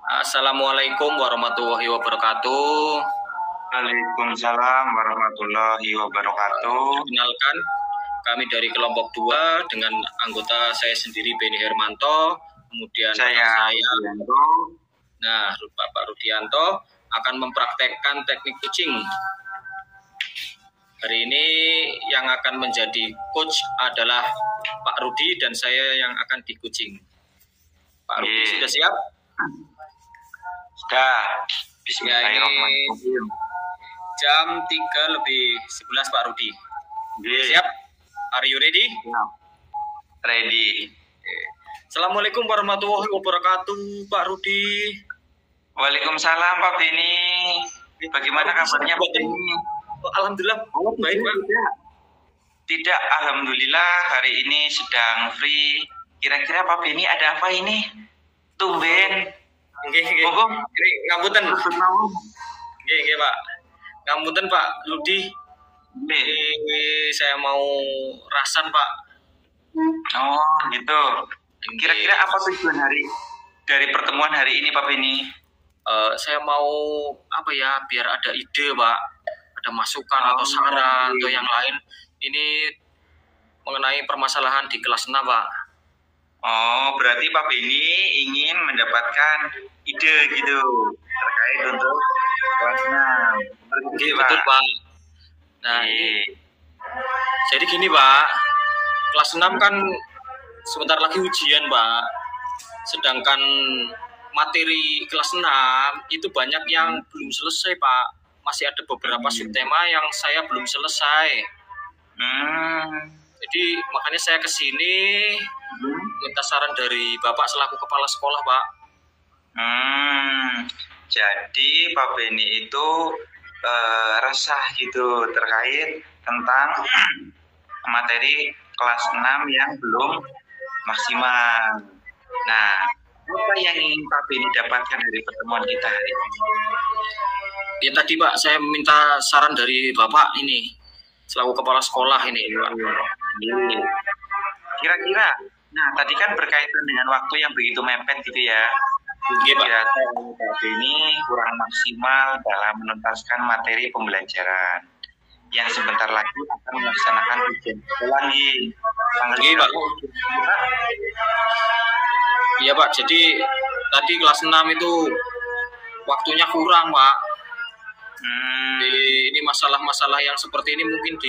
Assalamualaikum warahmatullahi wabarakatuh. Waalaikumsalam warahmatullahi wabarakatuh. Perkenalkan, kami dari kelompok 2 dengan anggota saya sendiri Beni Hermanto, kemudian Saya Rudianto. Bapak Rudianto akan mempraktekkan teknik kucing. Hari ini yang akan menjadi coach adalah Pak Rudi dan saya yang akan dikucing. Pak Rudi sudah siap? Sudah. Bismillahirrahmanirrahim. Jam 3:11 Pak Rudi. Siap? Are you ready? Ready. Assalamualaikum warahmatullahi wabarakatuh, Pak Rudi. Waalaikumsalam Pak Beni. Bagaimana kabarnya Pak Beni? Alhamdulillah baik Pak. Tidak, alhamdulillah hari ini sedang free. Kira-kira Pak Beni ada apa ini? Tumben. Nggih. Ngapunten. Nggih Pak. Ngapunten Pak Rudi. Saya mau rasan Pak. Oh gitu. Kira-kira apa tujuan dari pertemuan hari ini Pak Beni? Saya mau biar ada ide Pak, ada masukan atau saran atau yang lain. Ini mengenai permasalahan di kelas 6 Pak. Oh, berarti Pak Beni ingin mendapatkan ide gitu terkait untuk kelas 6. Betul Pak. Nah, jadi gini Pak, kelas 6 kan sebentar lagi ujian Pak. Sedangkan materi kelas 6 itu banyak yang belum selesai Pak. Masih ada beberapa subtema yang saya belum selesai. Jadi makanya saya kesini minta saran dari Bapak selaku kepala sekolah Pak. Jadi Pak Beni itu resah gitu terkait tentang materi kelas 6 yang belum maksimal. Nah, apa yang ingin Pak Beni dapatkan dari pertemuan kita hari ini? Ya tadi Pak, saya minta saran dari Bapak ini selaku kepala sekolah ini Pak. Kira-kira, nah tadi kan berkaitan dengan waktu yang begitu mepet gitu ya. Kira-kira Pak Beni kurang maksimal dalam menuntaskan materi pembelajaran yang sebentar lagi akan melaksanakan ujian lagi. Pak. Iya Pak, jadi tadi kelas 6 itu waktunya kurang Pak. Ini masalah-masalah yang seperti ini mungkin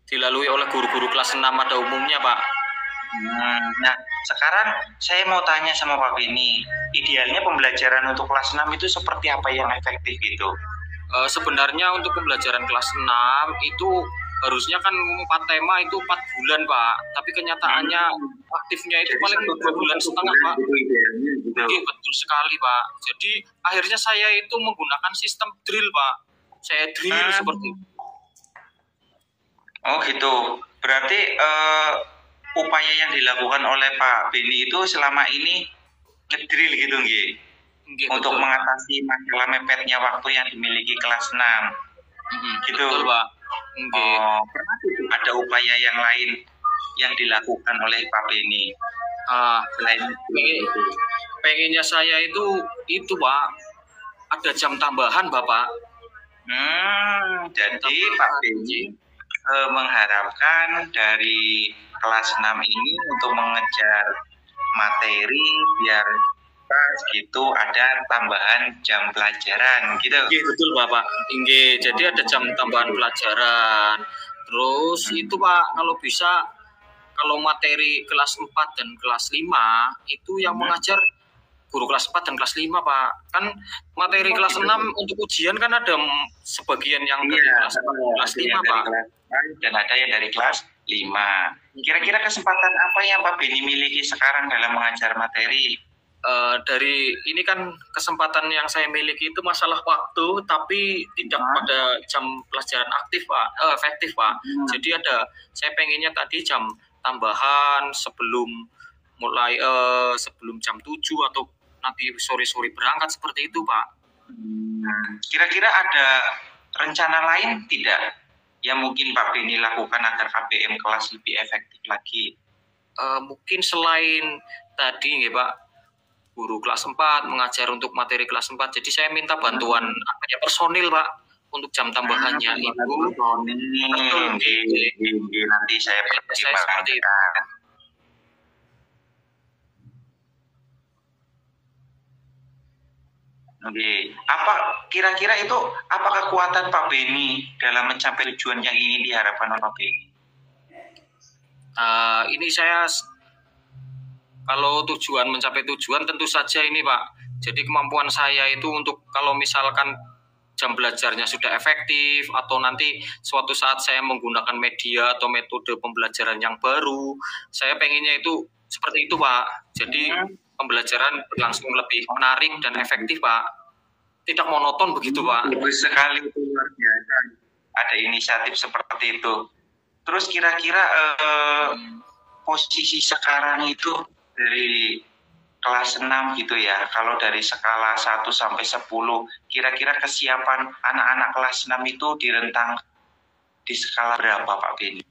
dilalui oleh guru-guru kelas 6 pada umumnya Pak. Nah, sekarang saya mau tanya sama Pak Beni, idealnya pembelajaran untuk kelas 6 itu seperti apa yang efektif itu? Sebenarnya untuk pembelajaran kelas 6 itu harusnya kan 4 tema itu 4 bulan Pak, tapi kenyataannya aktifnya itu paling 2 bulan setengah Pak. Betul sekali Pak. Jadi akhirnya saya itu menggunakan sistem drill Pak. Saya drill seperti itu. Oh gitu. Berarti upaya yang dilakukan oleh Pak Beni itu selama ini ngedrill gitu nggih? Untuk mengatasi masalah mepetnya waktu yang dimiliki kelas 6. Gitu. Betul Pak. Pernah ada upaya yang lain yang dilakukan oleh Pak Beni? Selain pengennya saya itu Pak, ada jam tambahan Bapak. Jadi Pak Beni mengharapkan dari kelas 6 ini untuk mengejar materi biar pas gitu ada tambahan jam pelajaran gitu. Betul Bapak. Jadi ada jam tambahan pelajaran. Terus itu Pak, kalau bisa kalau materi kelas 4 dan kelas 5 itu yang mengajar guru kelas 4 dan kelas 5 Pak. Kan materi kelas 6 untuk ujian kan ada sebagian yang dari kelas 4 dan kelas 5 Pak. Dan ada yang dari kelas 5. Kira-kira kesempatan apa yang Pak Beni miliki sekarang dalam mengajar materi? Dari ini kan kesempatan yang saya miliki itu masalah waktu, tapi tidak pada jam pelajaran aktif Pak, efektif Pak. Jadi saya pengennya tadi jam tambahan sebelum jam 7 atau nanti sore-sore berangkat seperti itu Pak. Kira-kira ada rencana lain tidak yang mungkin Pak Beni lakukan agar KBM kelas lebih efektif lagi? mungkin selain tadi ya Pak, guru kelas 4 mengajar untuk materi kelas 4, jadi saya minta bantuan personil Pak untuk jam tambahannya itu. Betul, nanti saya pertimbangkan. Oke, apa kira-kira itu apa kekuatan Pak Beni dalam mencapai tujuan yang ingin diharapkan oleh Pak Beni? Ini saya kalau tujuan mencapai tujuan tentu saja ini Pak. Jadi kemampuan saya itu untuk kalau misalkan jam belajarnya sudah efektif atau nanti suatu saat saya menggunakan media atau metode pembelajaran yang baru, saya pengennya itu seperti itu Pak. Jadi pembelajaran berlangsung lebih menarik dan efektif Pak. Tidak monoton begitu Pak. Bagus sekali, itu luar biasa. Ada inisiatif seperti itu. Terus kira-kira posisi sekarang itu dari kelas 6 gitu ya. Kalau dari skala 1 sampai 10, kira-kira kesiapan anak-anak kelas 6 itu di rentang di skala berapa Pak Beni?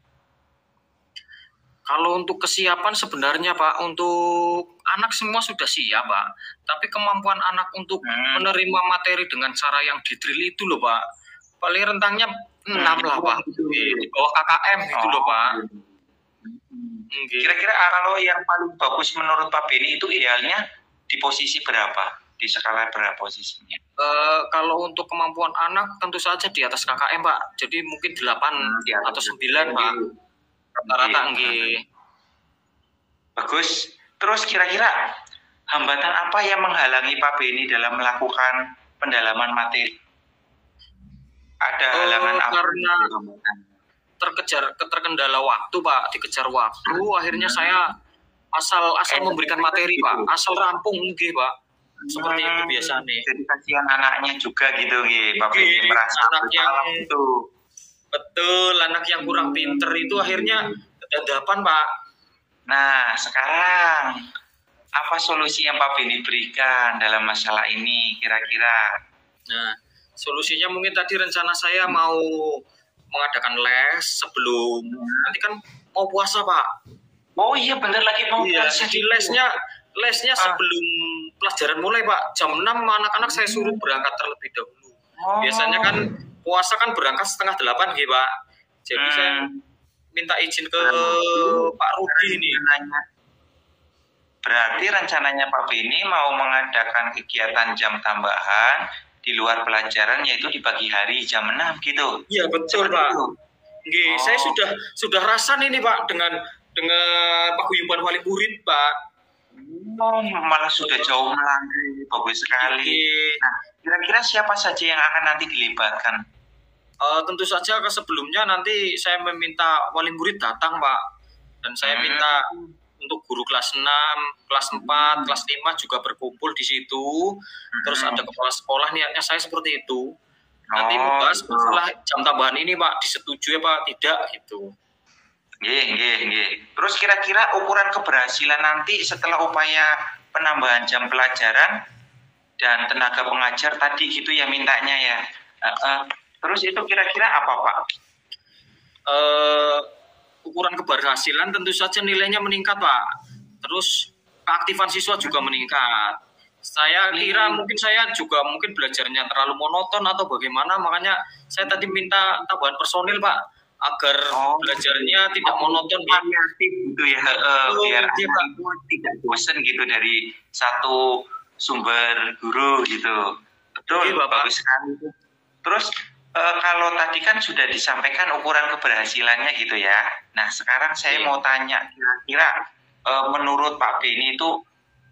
Kalau untuk kesiapan sebenarnya Pak, untuk anak semua sudah siap Pak. Tapi kemampuan anak untuk menerima materi dengan cara yang didrill itu loh Pak. Paling rentangnya 6 lah Pak. Di bawah KKM itu loh Pak. Kira-kira kalau yang paling bagus menurut Pak Beni itu idealnya di posisi berapa? Di skala berapa posisinya? Kalau untuk kemampuan anak tentu saja di atas KKM Pak. Jadi mungkin 8 atau 9 Pak. Rata-rata nggih. Bagus. Terus kira-kira hambatan apa yang menghalangi Pak Beni dalam melakukan pendalaman materi? Ada halangan apa? Karena terkendala waktu Pak, dikejar waktu, akhirnya saya asal memberikan materi Pak, asal rampung nggih Pak. Seperti itu biasanya. Jadi kasihan anaknya juga gitu nggih, Pak Beni merasa anak yang itu. Betul, anak yang kurang pinter itu akhirnya kedadapan Pak. Nah, sekarang apa solusi yang Pak Beni berikan dalam masalah ini kira-kira? Nah, solusinya mungkin tadi rencana saya mau mengadakan les sebelum nanti kan mau puasa Pak. Oh iya bener lagi mau puasa. Jadi lesnya sebelum pelajaran mulai Pak. Jam 6 anak-anak saya suruh berangkat terlebih dahulu. Biasanya kan puasa kan berangkat setengah 8 gitu Pak. Jadi saya minta izin ke Pak Rudi ini. Berarti rencananya Pak Beni mau mengadakan kegiatan jam tambahan di luar pelajaran yaitu di pagi hari jam 6 gitu. Iya betul Pak. Nggih, saya sudah rasan ini Pak dengan paguyuban wali murid Pak. Malah sudah jauh melangkah, bagus sekali. Nah, kira-kira siapa saja yang akan nanti dilibatkan? Tentu saja sebelumnya nanti saya meminta wali murid datang Pak. Dan saya minta untuk guru kelas 6, kelas 4, kelas 5 juga berkumpul di situ. Terus ada kepala sekolah, niatnya saya seperti itu. Nanti membahas masalah jam tambahan ini Pak, disetujui apa tidak gitu. Nggih. Terus kira-kira ukuran keberhasilan nanti setelah upaya penambahan jam pelajaran dan tenaga pengajar tadi gitu ya mintanya ya. Terus itu kira-kira apa Pak? Ukuran keberhasilan tentu saja nilainya meningkat Pak. Terus keaktifan siswa juga meningkat. Saya kira mungkin saya juga belajarnya terlalu monoton atau bagaimana, makanya saya tadi minta tambahan personil Pak agar belajarnya tidak monoton variatif gitu ya, biar anak tidak bosan gitu dari satu sumber guru gitu. Betul, bagus sekali. Terus kalau tadi kan sudah disampaikan ukuran keberhasilannya gitu ya. Nah sekarang saya mau tanya kira-kira menurut Pak Beni itu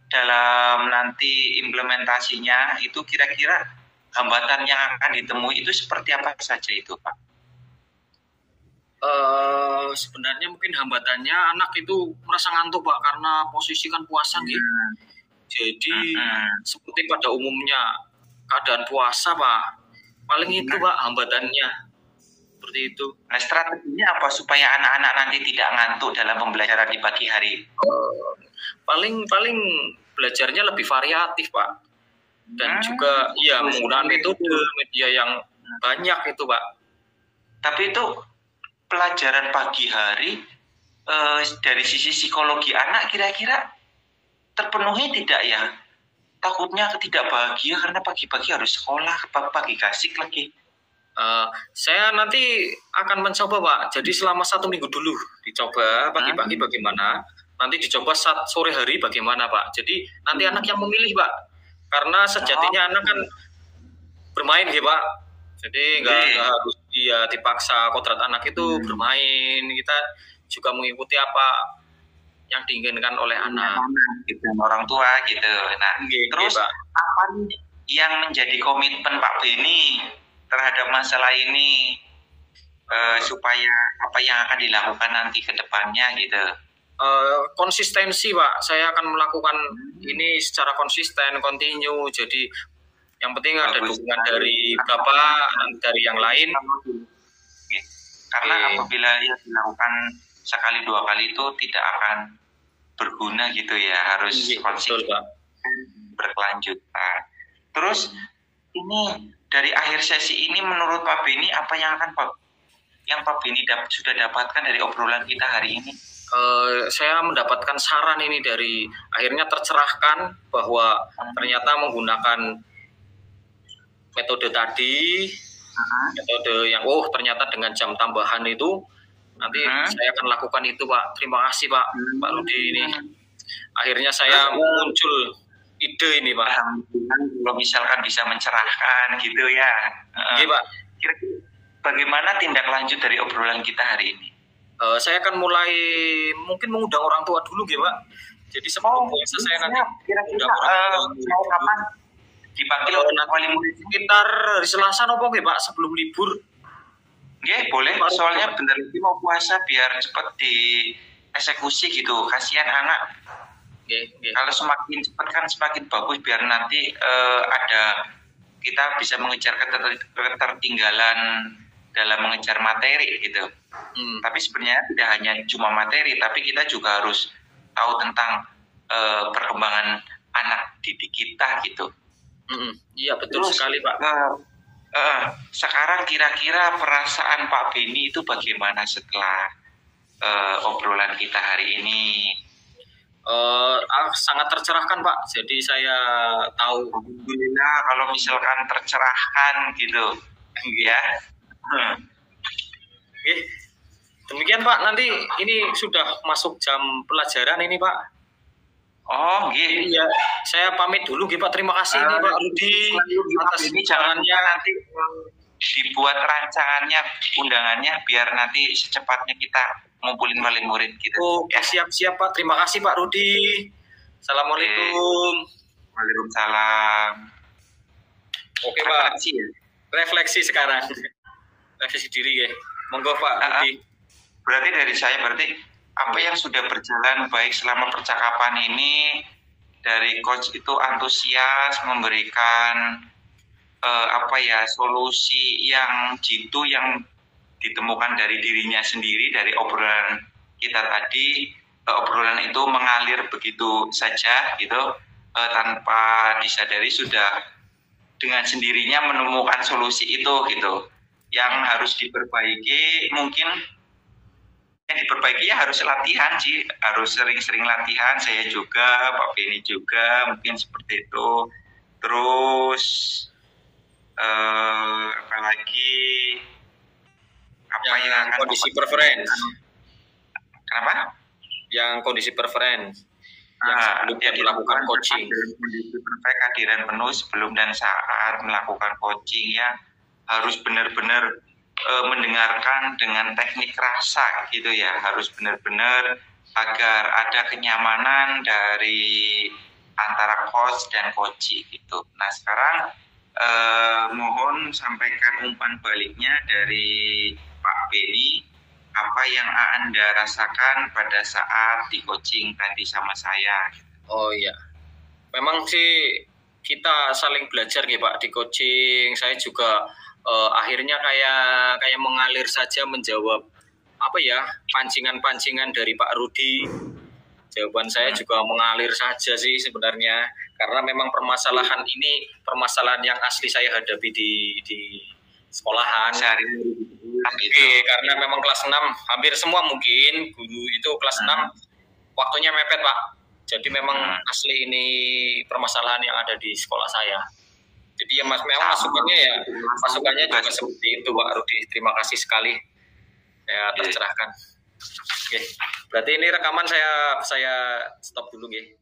dalam nanti implementasinya itu kira-kira hambatan yang akan ditemui itu seperti apa saja itu Pak? Sebenarnya mungkin hambatannya anak itu merasa ngantuk Pak karena posisi kan puasa gitu. Jadi seperti pada umumnya keadaan puasa Pak, paling itu Pak hambatannya seperti itu. Nah strateginya apa supaya anak-anak nanti tidak ngantuk dalam pembelajaran di pagi hari? Paling belajarnya lebih variatif Pak, dan juga ya menggunakan metode media yang banyak itu Pak. Tapi itu pelajaran pagi hari dari sisi psikologi anak kira-kira terpenuhi tidak ya? Takutnya tidak bahagia karena pagi-pagi harus sekolah, pagi kasih lagi. Saya nanti akan mencoba Pak. Jadi selama 1 minggu dulu dicoba pagi-pagi bagaimana, nanti dicoba saat sore hari bagaimana Pak. Jadi nanti anak yang memilih Pak. Karena sejatinya anak kan bermain ya Pak. Jadi nggak harus dia dipaksa, kodrat anak itu bermain. Kita juga mengikuti apa yang diinginkan oleh anak gitu, orang tua gitu. Nah, terus apa yang menjadi komitmen Pak Beni terhadap masalah ini, supaya apa yang akan dilakukan nanti ke depannya gitu? Konsistensi Pak, saya akan melakukan ini secara konsisten, kontinu. Jadi yang penting ada dukungan dari Bapak, dari yang lain. Karena apabila dia dilakukan sekali 2 kali itu tidak akan berguna gitu ya, harus konsisten berkelanjutan. Terus ini dari akhir sesi ini menurut Pak Beni apa yang akan Pak Beni sudah dapatkan dari obrolan kita hari ini? Saya mendapatkan saran ini dari akhirnya tercerahkan bahwa ternyata menggunakan metode tadi, metode yang ternyata dengan jam tambahan itu nanti saya akan lakukan itu Pak. Terima kasih Pak Rudi ini. Akhirnya saya muncul ide ini Pak. Kalau misalkan bisa mencerahkan gitu ya. Iya Pak. Kira-kira bagaimana tindak lanjut dari obrolan kita hari ini? Saya akan mulai mungkin mengundang orang tua dulu gitu Pak. Jadi sebelum puasa saya nanti kira-kira kapan dipanggil wali murid sekitar hari Selasa nopo nggih Pak sebelum libur. Nggih, boleh. Soalnya bentar lagi mau puasa biar cepat dieksekusi gitu. Kasihan anak. Kalau semakin cepat kan semakin bagus biar nanti ada kita bisa mengejar ketertinggalan dalam mengejar materi gitu. Tapi sebenarnya tidak hanya cuma materi, tapi kita juga harus tahu tentang perkembangan anak didik kita gitu. Iya betul sekali Pak. Sekarang kira-kira perasaan Pak Beni itu bagaimana setelah obrolan kita hari ini? Sangat tercerahkan Pak. Jadi saya tahu. Alhamdulillah kalau misalkan tercerahkan gitu, ya. Demikian Pak. Nanti ini sudah masuk jam pelajaran ini Pak. Oh, gitu. Iya, saya pamit dulu gitu Pak. Terima kasih ini Pak Rudi atas ini jangannya nanti dibuat rancangannya, undangannya biar nanti secepatnya kita ngumpulin wali murid gitu. Oke, siap-siap Pak. Terima kasih Pak Rudi. Assalamualaikum. Waalaikumsalam. Oke Pak. Refleksi sekarang. Refleksi diri ya. Monggo Pak Rudi. Berarti dari saya apa yang sudah berjalan baik selama percakapan ini, dari coach itu antusias memberikan solusi yang jitu yang ditemukan dari dirinya sendiri dari obrolan kita tadi. Obrolan itu mengalir begitu saja gitu, tanpa disadari sudah dengan sendirinya menemukan solusi itu gitu. Yang harus diperbaiki mungkin yang diperbaiki ya harus latihan sih, harus sering-sering latihan. Saya juga, Pak Beni juga, mungkin seperti itu. Terus apalagi yang kondisi preference. Kenapa? Yang kondisi preference. Yang sebelum melakukan coaching. Kondisi kehadiran penuh sebelum dan saat melakukan coaching ya harus benar-benar mendengarkan dengan teknik rasa gitu ya, harus benar-benar agar ada kenyamanan dari antara coach dan coachee gitu. Nah sekarang mohon sampaikan umpan baliknya dari Pak Beni, apa yang Anda rasakan pada saat di coaching tadi sama saya? Oh iya, memang sih kita saling belajar ya Pak di coaching. Saya juga akhirnya kayak mengalir saja menjawab pancingan-pancingan dari Pak Rudi. Jawaban saya juga mengalir saja sih sebenarnya, karena memang permasalahan ini permasalahan yang asli saya hadapi di sekolahan. Sehari. Oke, karena memang kelas 6 hampir semua mungkin guru itu kelas 6 waktunya mepet, Pak. Jadi memang asli ini permasalahan yang ada di sekolah saya. Jadi ya Mas, memang masukannya juga seperti itu, Pak Rudi. Terima kasih sekali. Ya, tercerahkan. Oke. Berarti ini rekaman saya stop dulu, nggih.